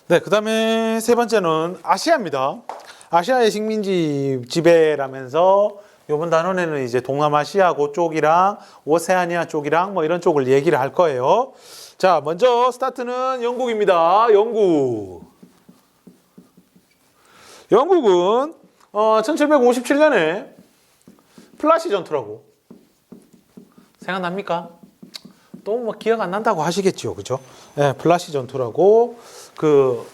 네, 그 다음에 세 번째는 아시아입니다. 아시아의 식민지 지배라면서 이번 단원에는 이제 동남아시아 그쪽이랑 오세아니아 쪽이랑 뭐 이런 쪽을 얘기를 할 거예요. 자, 먼저 스타트는 영국입니다. 영국은 1757년에 플라시 전투라고 생각납니까? 또 뭐 기억 안 난다고 하시겠죠, 그죠? 네, 플라시 전투라고 그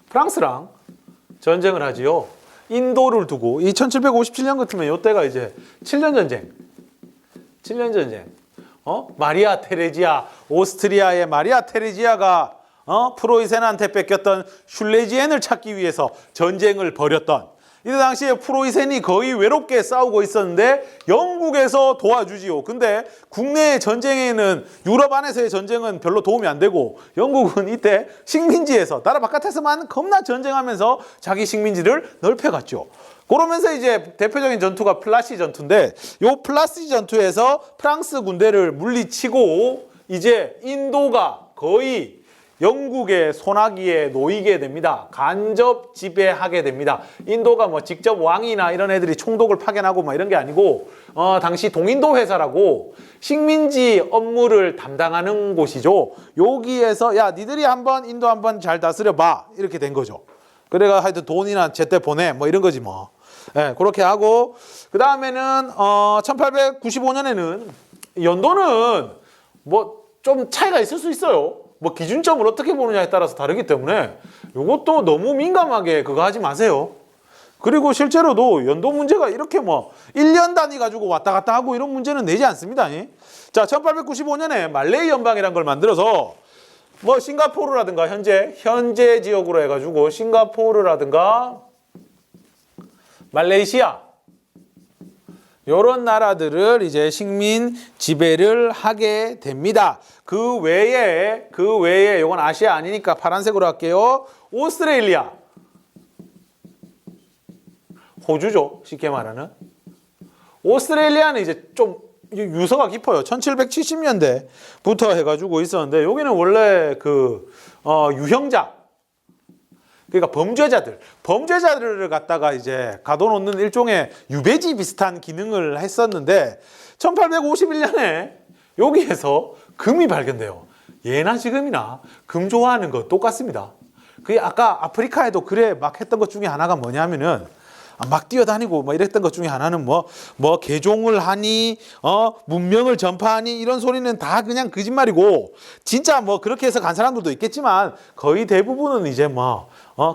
프랑스랑 전쟁을 하지요. 인도를 두고 이 1757년 같으면 이때가 이제 7년 전쟁. 마리아 테레지아, 오스트리아의 마리아 테레지아가 프로이센한테 뺏겼던 슐레지엔을 찾기 위해서 전쟁을 벌였던, 이때 당시에 프로이센이 거의 외롭게 싸우고 있었는데 영국에서 도와주지요. 근데 국내의 전쟁에는, 유럽 안에서의 전쟁은 별로 도움이 안 되고 영국은 이때 식민지에서, 나라 바깥에서만 겁나 전쟁하면서 자기 식민지를 넓혀갔죠. 그러면서 이제 대표적인 전투가 플라시 전투인데, 요 플라시 전투에서 프랑스 군대를 물리치고 이제 인도가 거의 영국의 손아귀에 놓이게 됩니다. 간접 지배하게 됩니다. 인도가 뭐 직접 왕이나 이런 애들이 총독을 파견하고 뭐 이런 게 아니고 당시 동인도 회사라고 식민지 업무를 담당하는 곳이죠. 여기에서 야, 니들이 한번 인도 한번 잘 다스려 봐, 이렇게 된 거죠. 그래가 하여튼 돈이나 제때 보내 뭐 이런 거지 뭐. 예, 그렇게 하고 그 다음에는 1895년에는 연도는 뭐 좀 차이가 있을 수 있어요. 뭐 기준점을 어떻게 보느냐에 따라서 다르기 때문에 이것도 너무 민감하게 그거 하지 마세요. 그리고 실제로도 연도 문제가 이렇게 뭐 1년 단위 가지고 왔다 갔다 하고 이런 문제는 내지 않습니다. 자, 1895년에 말레이 연방이라는 걸 만들어서 뭐 싱가포르라든가 현재 지역으로 해가지고 싱가포르라든가 말레이시아 이런 나라들을 이제 식민 지배를 하게 됩니다. 그 외에 이건 아시아 아니니까 파란색으로 할게요. 오스트레일리아, 호주죠, 쉽게 말하는. 오스트레일리아는 이제 좀 유서가 깊어요. 1770년대부터 해가지고 있었는데, 여기는 원래 그 유형자, 그러니까 범죄자들을 갖다가 이제 가둬놓는 일종의 유배지 비슷한 기능을 했었는데, 1851년에 여기에서 금이 발견돼요. 예나 지금이나 금 좋아하는 거 똑같습니다. 그게 아까 아프리카에도 그래 막 했던 것 중에 하나가 뭐냐면은, 막 뛰어다니고 뭐 이랬던 것 중에 하나는 뭐 개종을 하니 문명을 전파하니 이런 소리는 다 그냥 거짓말이고, 진짜 뭐 그렇게 해서 간 사람들도 있겠지만 거의 대부분은 이제 뭐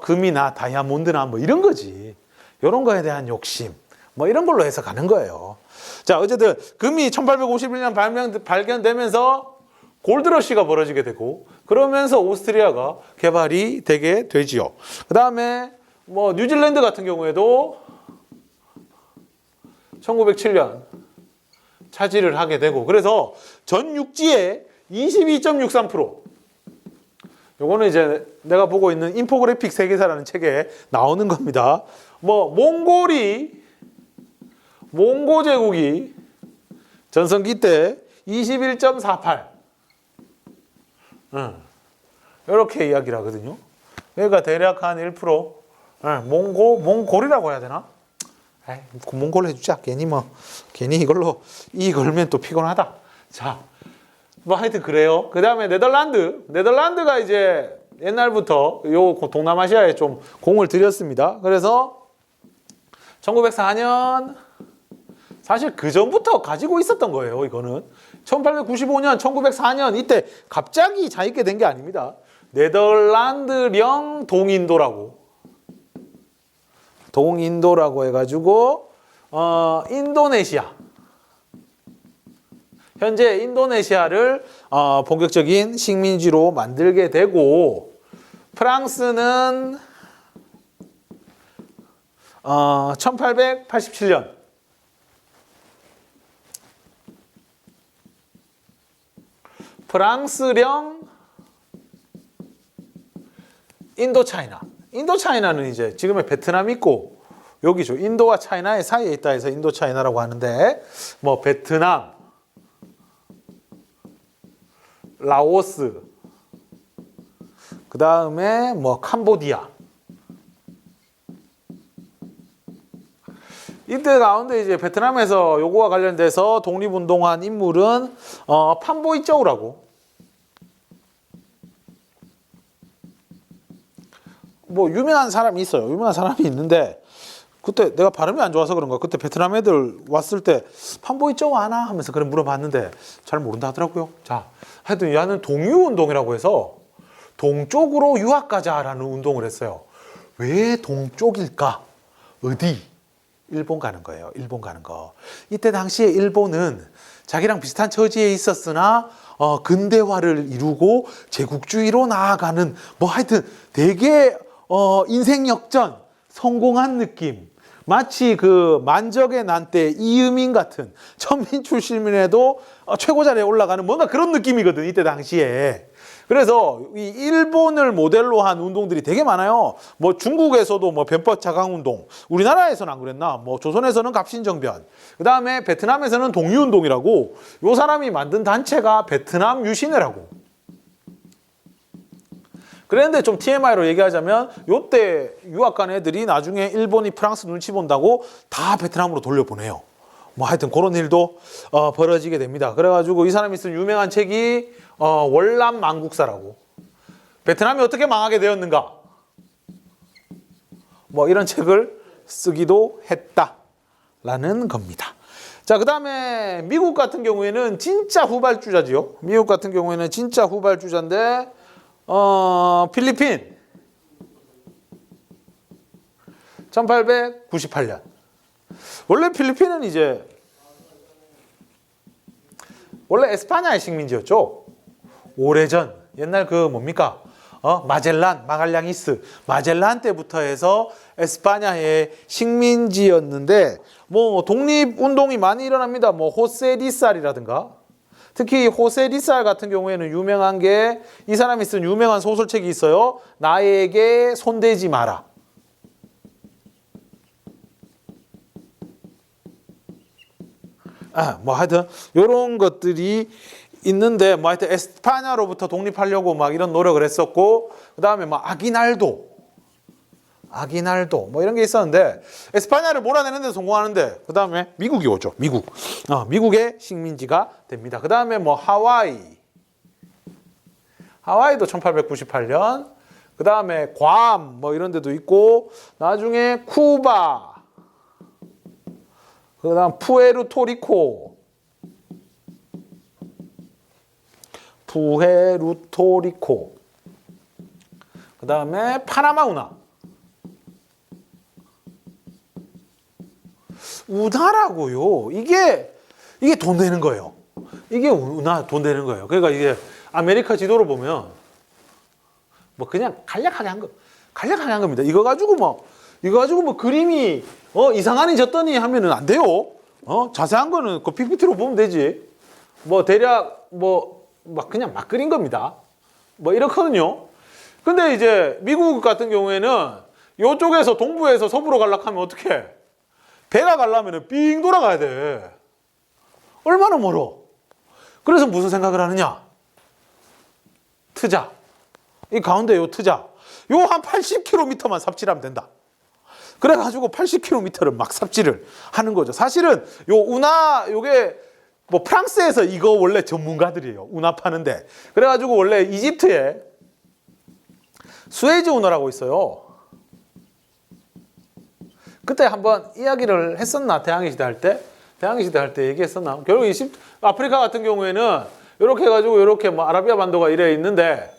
금이나 다이아몬드나 뭐 이런 거지. 이런 거에 대한 욕심 뭐 이런 걸로 해서 가는 거예요. 자, 어쨌든 금이 1851년 발견되면서 골드러시가 벌어지게 되고, 그러면서 오스트리아가 개발이 되게 되지요. 그 다음에 뭐 뉴질랜드 같은 경우에도 1907년 차지를 하게 되고, 그래서 전 육지의 22.63%, 요거는 이제 내가 보고 있는 인포그래픽 세계사라는 책에 나오는 겁니다. 뭐 몽고 제국이 전성기 때 21.48, 이렇게 이야기를 하거든요. 그러니까 대략 한 1%, 몽골이라고 해야 되나? 몽골로 해주자. 괜히 이걸로 이 걸면 또 피곤하다. 자, 뭐 하여튼 그래요. 그 다음에 네덜란드가 이제 옛날부터 요 동남아시아에 좀 공을 들였습니다. 그래서 1904년, 사실 그 전부터 가지고 있었던 거예요. 이거는 1895년, 1904년 이때 갑자기 자익게 된 게 아닙니다. 네덜란드령 동인도라고 해가지고 인도네시아, 현재 인도네시아를 본격적인 식민지로 만들게 되고, 프랑스는 1887년 프랑스령 인도차이나는 이제 지금의 베트남 있고 여기죠. 인도와 차이나의 사이에 있다 해서 인도차이나라고 하는데, 뭐 베트남, 라오스, 그 다음에 뭐 캄보디아. 이때 가운데 이제 베트남에서 요거와 관련돼서 독립운동한 인물은 판보이 쪼우라고. 뭐 유명한 사람이 있어요. 유명한 사람이 있는데 그때 내가 발음이 안 좋아서 그런가. 그때 베트남 애들 왔을 때 판보이 쪼우 아나 하면서 그래 물어봤는데 잘 모른다 하더라고요. 자, 하여튼 얘는 동유운동이라고 해서 동쪽으로 유학 가자라는 운동을 했어요. 왜 동쪽일까? 어디? 일본 가는 거예요. 일본 가는 거. 이때 당시에 일본은 자기랑 비슷한 처지에 있었으나 근대화를 이루고 제국주의로 나아가는 뭐 하여튼 되게 인생 역전 성공한 느낌. 마치 그 만적의 난때 이유민 같은 천민 출신에도 최고 자리에 올라가는 뭔가 그런 느낌이거든. 이때 당시에. 그래서 이 일본을 모델로 한 운동들이 되게 많아요. 뭐 중국에서도 뭐 변법 자강 운동, 우리나라에서는 안 그랬나? 뭐 조선에서는 갑신정변, 그 다음에 베트남에서는 동유운동이라고. 요 사람이 만든 단체가 베트남 유신회라고. 그런데 좀 TMI로 얘기하자면 요때 유학 간 애들이 나중에 일본이 프랑스 눈치 본다고 다 베트남으로 돌려보내요. 뭐 하여튼 그런 일도 벌어지게 됩니다. 그래가지고 이 사람이 쓴 유명한 책이 월남 망국사라고. 베트남이 어떻게 망하게 되었는가? 뭐 이런 책을 쓰기도 했다라는 겁니다. 자, 그 다음에 미국 같은 경우에는 진짜 후발주자지요. 미국 같은 경우에는 진짜 후발주자인데 필리핀 1898년. 원래 필리핀은 이제 원래 에스파냐의 식민지였죠. 오래전 옛날 그 뭡니까? 마젤란, 마갈량이스, 마젤란 때부터 해서 에스파냐의 식민지였는데 뭐 독립운동이 많이 일어납니다. 뭐 호세 리살이라든가. 특히 호세 리살 같은 경우에는 유명한 게 이 사람이 쓴 유명한 소설책이 있어요. 나에게 손대지 마라. 뭐 하여튼 이런 것들이 있는데 뭐 하여튼 에스파냐로부터 독립하려고 막 이런 노력을 했었고, 그 다음에 뭐 아기날도 뭐 이런 게 있었는데 에스파냐를 몰아내는 데 성공하는데 그 다음에 미국이 오죠. 미국의 식민지가 됩니다. 그 다음에 뭐 하와이도 1898년, 그 다음에 괌 뭐 이런 데도 있고, 나중에 쿠바, 그 다음 푸에르토리코, 그 다음에 파나마 운하라고요. 이게 돈 되는 거예요. 이게 운하 돈 되는 거예요. 그러니까 이게 아메리카 지도를 보면 뭐 그냥 간략하게 한 겁니다. 이거 가지고 뭐 그림이 이상하니 저더니 하면은 안 돼요. 자세한 거는 그 PPT로 보면 되지. 뭐 대략 막 그냥 막 그린 겁니다. 뭐 이렇거든요. 근데 이제 미국 같은 경우에는 이쪽에서 동부에서 서부로 가려고 하면 어떻게? 배가 가려면 삥 돌아가야 돼. 얼마나 멀어. 그래서 무슨 생각을 하느냐? 트자. 이 가운데 요 트자. 요 한 80km만 삽질하면 된다. 그래가지고 80km를 막 삽질을 하는 거죠. 사실은 요 요게 뭐 프랑스에서 이거 원래 전문가들이에요. 운하 파는데. 그래가지고 원래 이집트에 수에즈 운하라고 있어요. 그때 한번 이야기를 했었나? 대항해 시대 할 때 얘기했었나? 결국 아프리카 같은 경우에는 이렇게 해가지고 이렇게 뭐 아라비아 반도가 이래 있는데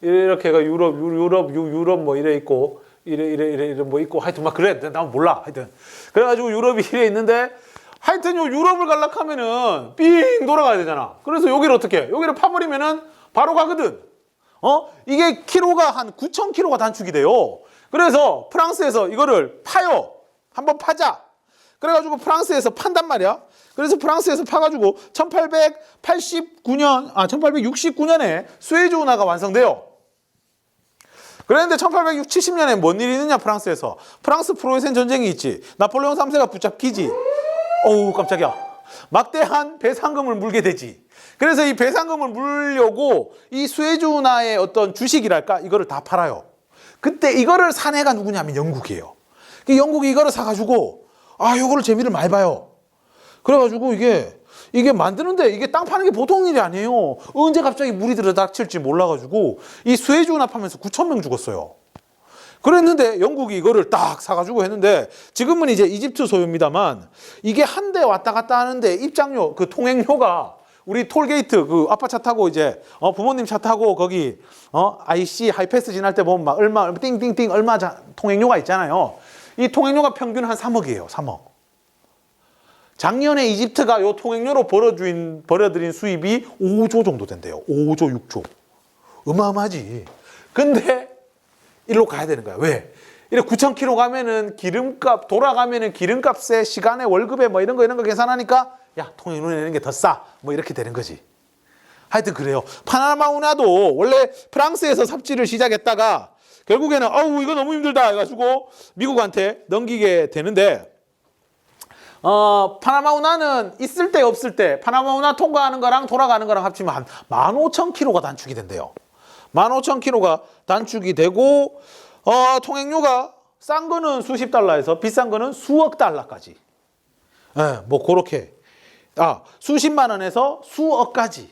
이렇게 해가 유럽 뭐 이래 있고 이래 뭐 있고 하여튼 막 그래. 나 몰라. 하여튼 그래가지고 유럽이 이래 있는데 하여튼 요 유럽을 가려고 하면은 삥 돌아가야 되잖아. 그래서 여기를 파버리면은 바로 가거든. 이게 키로가 한 9,000km가 단축이 돼요. 그래서 프랑스에서 이거를 파요. 한번 파자. 그래가지고 프랑스에서 판단 말이야. 그래서 프랑스에서 파가지고 1869년에 수에즈 운하가 완성돼요. 그런데 1870년에 뭔 일이 있느냐? 프랑스에서 프랑스 프로이센 전쟁이 있지. 나폴레옹 3세가 붙잡히지. 어우 깜짝이야. 막대한 배상금을 물게 되지. 그래서 이 배상금을 물려고 이 수에즈 운하의 어떤 주식이랄까 이거를 다 팔아요. 그때 이거를 산 애가 누구냐면 영국이에요. 영국이 이거를 사가지고 요거를 재미를 많이 봐요. 그래가지고 이게 만드는데 이게 땅 파는 게 보통 일이 아니에요. 언제 갑자기 물이 들어닥칠지 몰라가지고 이 수에즈 운하 파면서 9,000명 죽었어요. 그랬는데 영국이 이거를 딱 사가지고 했는데 지금은 이제 이집트 소유입니다만 이게 한 대 왔다 갔다 하는데 입장료 그 통행료가 우리 톨게이트 그 아빠 차 타고 이제 부모님 차 타고 거기 IC 하이패스 지날 때 보면 막 얼마 띵띵띵 얼마 통행료가 있잖아요. 이 통행료가 평균 한 3억이에요. 3억. 작년에 이집트가 요 통행료로 벌어들인 수입이 5조 정도 된대요. 5조, 6조. 어마어마하지. 근데 일로 가야 되는 거야. 왜? 이래 9,000km 가면은 기름값, 돌아가면은 기름값에 시간에 월급에 뭐 이런 거 계산하니까 야, 통행료 내는 게 더 싸. 뭐 이렇게 되는 거지. 하여튼 그래요. 파나마 운하도 원래 프랑스에서 삽질을 시작했다가 결국에는 이거 너무 힘들다 해가지고 미국한테 넘기게 되는데 파나마 운하는 있을 때 없을 때 파나마 운하 통과하는 거랑 돌아가는 거랑 합치면 한 15,000km가 단축이 된대요. 15,000km가 단축이 되고 통행료가 싼 거는 수십 달러에서 비싼 거는 수억 달러까지. 뭐 그렇게 수십만 원에서 수억까지.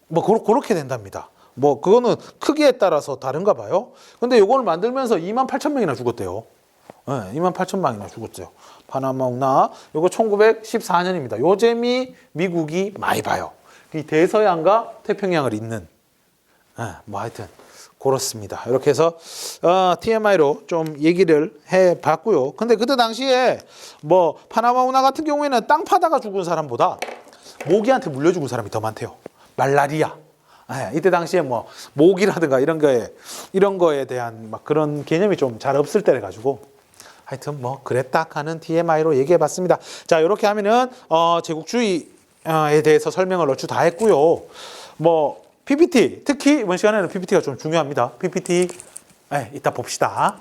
뭐 그렇게 된답니다. 뭐 그거는 크기에 따라서 다른가 봐요. 근데 요걸 만들면서 28,000명이나 죽었대요. 28,000명이나 죽었어요. 파나마 운하 요거 1914년입니다. 요 재미 미국이 많이 봐요. 이 대서양과 태평양을 잇는 뭐 하여튼 그렇습니다. 이렇게 해서 TMI로 좀 얘기를 해봤고요. 근데 그때 당시에 뭐 파나마 운하 같은 경우에는 땅 파다가 죽은 사람보다 모기한테 물려 죽은 사람이 더 많대요. 말라리아. 이때 당시에 뭐 모기라든가 이런 거에 대한 막 그런 개념이 좀 잘 없을 때래 가지고 하여튼 뭐 그랬다 하는 TMI로 얘기해봤습니다. 자, 이렇게 하면은 제국주의에 대해서 설명을 얼추 다 했고요. 뭐 PPT, 특히 이번 시간에는 PPT가 좀 중요합니다. PPT 이따 봅시다.